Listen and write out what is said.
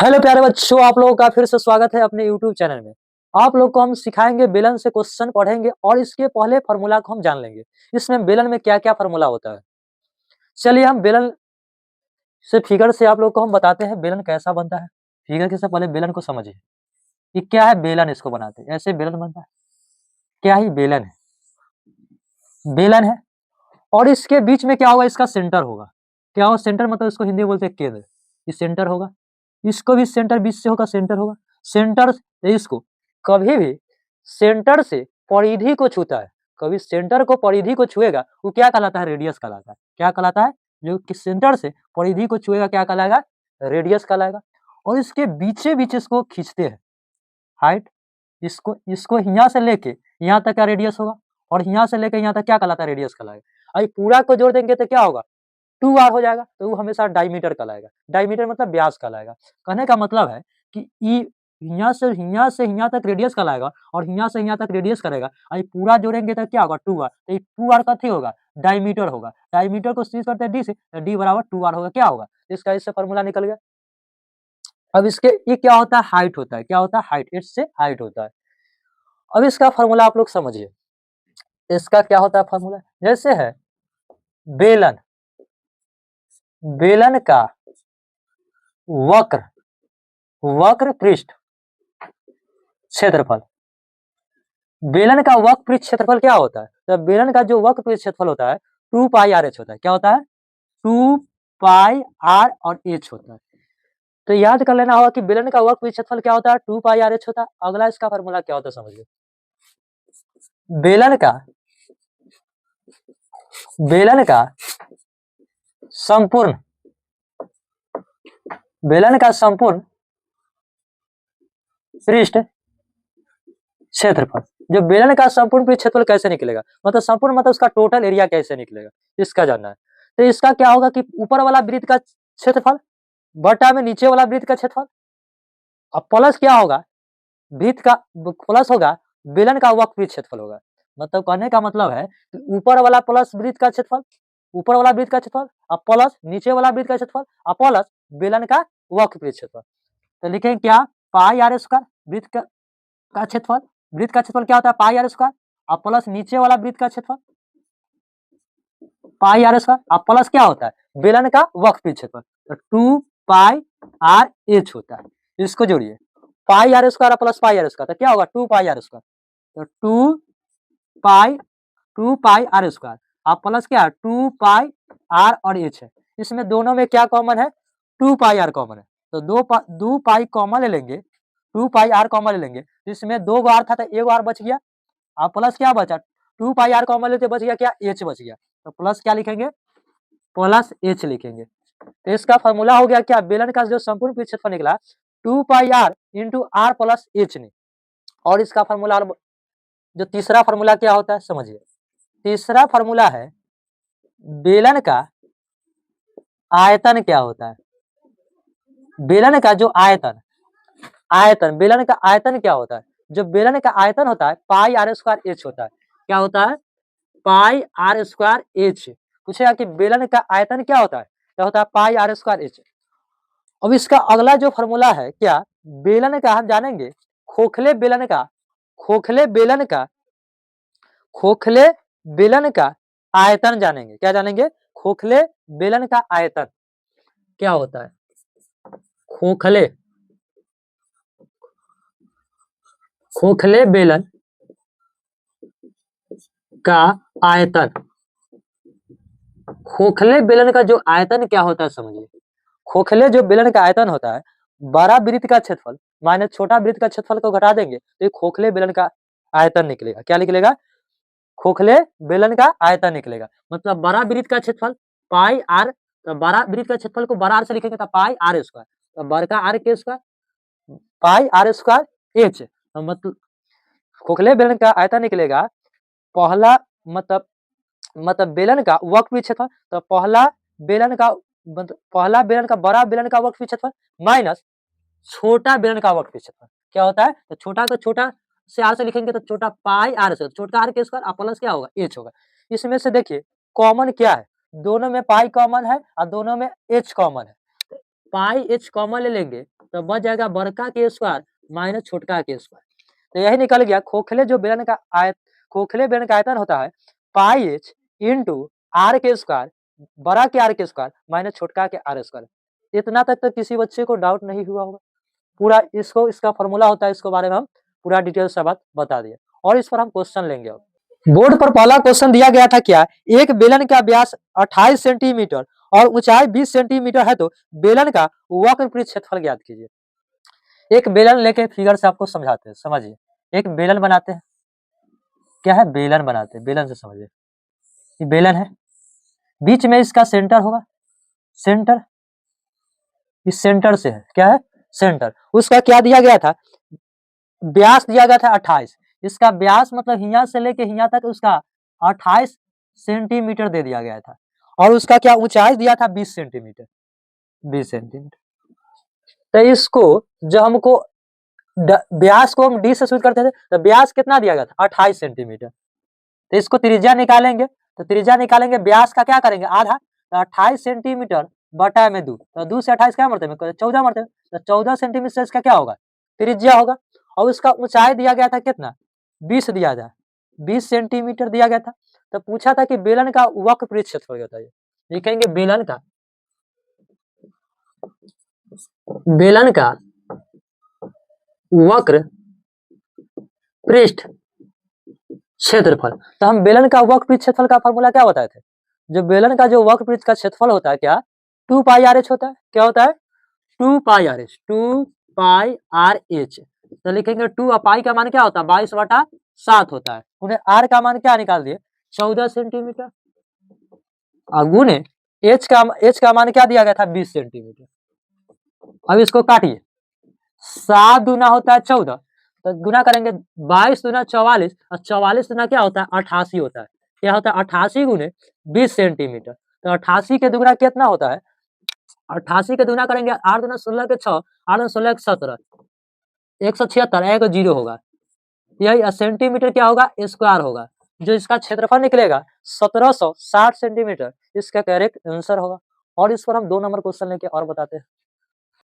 Hello प्यारे बच्चों, आप लोगों का फिर से स्वागत है अपने यूट्यूब चैनल में। आप लोग को हम सिखाएंगे, बेलन से क्वेश्चन पढ़ेंगे और इसके पहले फार्मूला को हम जान लेंगे। इसमें बेलन में क्या-क्या फार्मूला होता है। चलिए हम बेलन से फिगर से आप लोग को हम बताते हैं बेलन कैसा बनता है। फिगर के से पहले बेलन को समझिए। ये क्या है बेलन, इसको बनाते हैं। ऐसे बेलन बनता है। क्या ही बेलन है? बेलन है और इसके बीच में क्या होगा, इसका सेंटर होगा। क्या होगा सेंटर, मतलब इसको हिंदी में बोलते हैं केंद्र। ये सेंटर होगा, इसको भी सेंटर बीच से होगा, सेंटर होगा। सेंटर से इसको कभी भी सेंटर से परिधि को छूता है, कभी सेंटर को परिधि को छुएगा वो क्या कहलाता है, रेडियस कहलाता है। क्या कहलाता है, जो कि सेंटर से परिधि को छुएगा क्या कहलाएगा, रेडियस कहलाएगा। और इसके बीचे बीच इसको खींचते हैं, हाइट। इसको इसको यहाँ से लेके यहाँ तक का रेडियस होगा और यहाँ से लेके यहाँ तक क्या कहलाता है, रेडियस कहलाएगा। और पूरा को जोड़ देंगे तो क्या होगा, 2r हो जाएगा, तो वो हमेशा डायमीटर कहलाएगा। डायमीटर मतलब व्यास कहलाएगा। कहने का मतलब है कि ई यहाँ से यहाँ तक रेडियस कहलाएगा और यहाँ से यहाँ तक रेडियस करेगा। और पूरा जोड़ेंगे तो क्या होगा, 2r। तो 2r कथी होगा, डायमीटर होगा। डायमीटर को सीरीज करते हैं डी से, तो डी बराबर 2r होगा। क्या होगा, इसका इससे फॉर्मूला निकल गया। अब इसके ये क्या होता है, हाइट होता है। क्या होता है, हाइट। इससे हाइट होता है। अब इसका फॉर्मूला आप लोग समझिए। इसका क्या होता है फॉर्मूला, जैसे है बेलन, बेलन का वक्र, वक्र पृष्ठ क्षेत्रफल। बेलन का वक्र पृष्ठ क्षेत्रफल क्या होता है, तो बेलन का जो वक्र पृष्ठ क्षेत्रफल होता है 2 पाई आर एच होता है। क्या होता है, 2 पाई आर और एच होता है। तो याद कर लेना होगा कि बेलन का वक्र पृष्ठ क्षेत्रफल क्या होता है, 2 पाई आर एच होता है। अगला इसका फॉर्मूला क्या होता है समझिए। बेलन का, बेलन का संपूर्ण, बेलन का संपूर्ण पृष्ठ क्षेत्रफल। जो बेलन का संपूर्ण पृष्ठ क्षेत्रफल कैसे निकलेगा, मतलब संपूर्ण मतलब उसका टोटल एरिया कैसे निकलेगा, इसका जानना है। तो इसका क्या होगा कि ऊपर वाला वृत्त का क्षेत्रफल बटा में नीचे वाला वृत्त का क्षेत्रफल, अब प्लस क्या होगा, वृत्त का प्लस होगा, बेलन का वक्र पृष्ठ क्षेत्रफल होगा। मतलब कहने का मतलब है कि ऊपर वाला प्लस वृत्त का क्षेत्रफल, ऊपर वाला वृत्त का क्षेत्रफल और प्लस नीचे वाला वृत्त का क्षेत्रफल और प्लस बेलन का वक्र पृष्ठ क्षेत्रफल। तो लिखेंगे क्या, पाई आर स्क्वायर वृत्त का क्षेत्रफल। वृत्त का क्षेत्रफल क्या होता है, पाई आर स्क्वायर और प्लस नीचे वाला वृत्त का क्षेत्रफल पाई आर स्क्वायर और प्लस क्या होता है, बेलन का वक्र पृष्ठ क्षेत्रफल। तो 2 पाई आर एच होता है। इसको जोड़िए, pi r square plus pi r square, तो क्या होगा 2 पाई आर स्क्वायर। तो 2 पाई आर स्क्वायर और प्लस क्या है, 2 पाई आर और एच है। इसमें दोनों में क्या कॉमन है, 2 पाई आर कॉमन है। तो 2 पाई कॉमन ले लेंगे, 2 पाई आर कॉमन ले लेंगे। इसमें 2 आर था तो 1 आर बच गया और प्लस क्या बचा, 2 पाई आर कॉमन लेते बच गया क्या, एच बच गया। तो प्लस क्या लिखेंगे, प्लस एच लिखेंगे। तो इसका फॉर्मूला हो गया क्या, बेलन का जो संपूर्ण पृष्ठ क्षेत्रफल निकला 2 pi r into r plus h ने। और इसका फॉर्मूला, जो तीसरा फॉर्मूला क्या होता है समझिए। तीसरा फॉर्मूला है बेलन का आयतन क्या होता है। बेलन का जो आयतन, आयतन बेलन का आयतन क्या होता है, जो बेलन का आयतन होता है पाई आर स्क्वायर एच होता है। क्या होता है, पाई आर स्क्वायर एच। पूछेगा कि बेलन का आयतन क्या होता है, क्या होता है, पाई आर स्क्वायर एच। अब इसका अगला जो फॉर्मूला है क्या, बेलन का हम जानेंगे, खोखले बेलन का, खोखले बेलन का, खोखले बेलन का आयतन जानेंगे। क्या जानेंगे, खोखले बेलन का आयतन क्या होता है। खोखले, खोखले बेलन का आयतन, खोखले बेलन का जो आयतन क्या होता है समझिए। खोखले जो बेलन का आयतन होता है, बड़ा वृत्त का क्षेत्रफल माइनस छोटा वृत्त का क्षेत्रफल को घटा देंगे तो ये खोखले बेलन का आयतन निकलेगा। क्या निकलेगा, खोखले बेलन का आयतन निकलेगा। मतलब बड़ा वृत्त का क्षेत्रफल पाई आर, तो बड़ा वृत्त का क्षेत्रफल को बड़ा आर से लिखेंगे तो पाई आर स्क्वायर, तो बड़का आर के square pi r square h. तो मतलब खोखले बेलन का आयतन निकलेगा, पहला मतलब बेलन का वक्र पृष्ठ क्षेत्रफल, तो पहला बेलन का मतलब पहला बेलन का, बड़ा बेलन का वक्र पृष्ठ क्षेत्रफल माइनस छोटा बेलन का वक्र पृष्ठ क्षेत्रफल। क्या होता है, तो छोटा को छोटा से आर से लिखेंगे तो छोटा पाई आर से, छोटा आर के स्क्वायर प्लस क्या होगा, एच होगा। इसमें से देखिए कॉमन क्या है, दोनों में पाई कॉमन है और दोनों में एच कॉमन है। पाई एच कॉमन ले लेंगे तो बच जाएगा बड़का के स्क्वायर माइनस छोटका के स्क्वायर। तो यही निकल गया खोखले बेलन का आयतन होता है पाई एच इंटू आर के स्क्वायर बड़ा के आर के स्क्वायर माइनस छोटका के आर स्क्वायर। इतना तक तो किसी बच्चे को डाउट नहीं हुआ होगा। पूरा इसका फॉर्मूला होता है, इसके बारे में हम पूरा डिटेल से बात बता दिए और इस पर हम क्वेश्चन लेंगे। अब बोर्ड पर पहला क्वेश्चन दिया गया था क्या, एक बेलन का व्यास 28 सेंटीमीटर और ऊंचाई 20 सेंटीमीटर है तो बेलन का वक्रपृष्ठ क्षेत्रफल ज्ञात कीजिए। एक बेलन लेके फिगर से आपको समझाते हैं, समझिए। एक बेलन बनाते हैं, क्या है, बेलन बनाते हैं, बेलन से समझिए। ये बेलन है, बीच में इसका सेंटर होगा, सेंटर इस सेंटर से है, क्या है, सेंटर। उसका क्या दिया गया था, व्यास दिया गया था 28। इसका व्यास मतलब हिया से लेके हिया तक उसका 28 सेंटीमीटर दे दिया गया था और उसका क्या ऊंचाई दिया था 20 सेंटीमीटर, 20 सेंटीमीटर। तो इसको जब हमको व्यास को हम डी से शुरू करते थे तो व्यास कितना दिया गया था 28 सेंटीमीटर। तो इसको त्रिज्या निकालेंगे, तो त्रिज्या निकालेंगे, व्यास का क्या करेंगे आधा, तो 28 सेंटीमीटर बटा में 2, तो 2 से 28 क्या मरते हैं, 14 मरते हैं। तो 14 सेंटीमीटर से इसका क्या होगा, त्रिज्या होगा। और उसका ऊंचाई दिया गया था कितना, 20 दिया था, 20 सेंटीमीटर दिया गया था। तो पूछा था कि बेलन का वक्रपृष्ठ क्षेत्रफल बताइए। लिखेंगे बेलन का वक्र पृष्ठ क्षेत्रफल। तो हम बेलन का वक्रपृष्ठ क्षेत्रफल का फॉर्मूला क्या बताए थे, जो बेलन का जो वक्रपृष्ठ का क्षेत्रफल होता है क्या 2 पाई आर एच होता है। क्या होता है 2 pi R H, 2 pi R H. तो लिखेंगे 2 पाई का मान क्या होता है 22/7 होता है। उन्हें आर का मान क्या निकाल दिए 14 सेंटीमीटर और गुने एच का मान क्या दिया गया था 20 सेंटीमीटर। अब इसको काटिए, 7 दूना होता है 14, तो गुना करेंगे 22 दूना 44 और 44 दूना क्या होता है 88 होता है। क्या होता है 88 गुने 20 सेंटीमीटर। तो 88 के दुगना कितना होता है, 88 के दुगना करेंगे 8 दूना 16 के 6, 8 दूना 16 के 17, 176, एक 0 होगा। यही सेंटीमीटर क्या होगा स्क्वायर होगा। जो इसका क्षेत्रफल निकलेगा 1760 सेंटीमीटर इसका करेक्ट आंसर होगा। और इस पर हम 2 नंबर क्वेश्चन लेके और बताते हैं।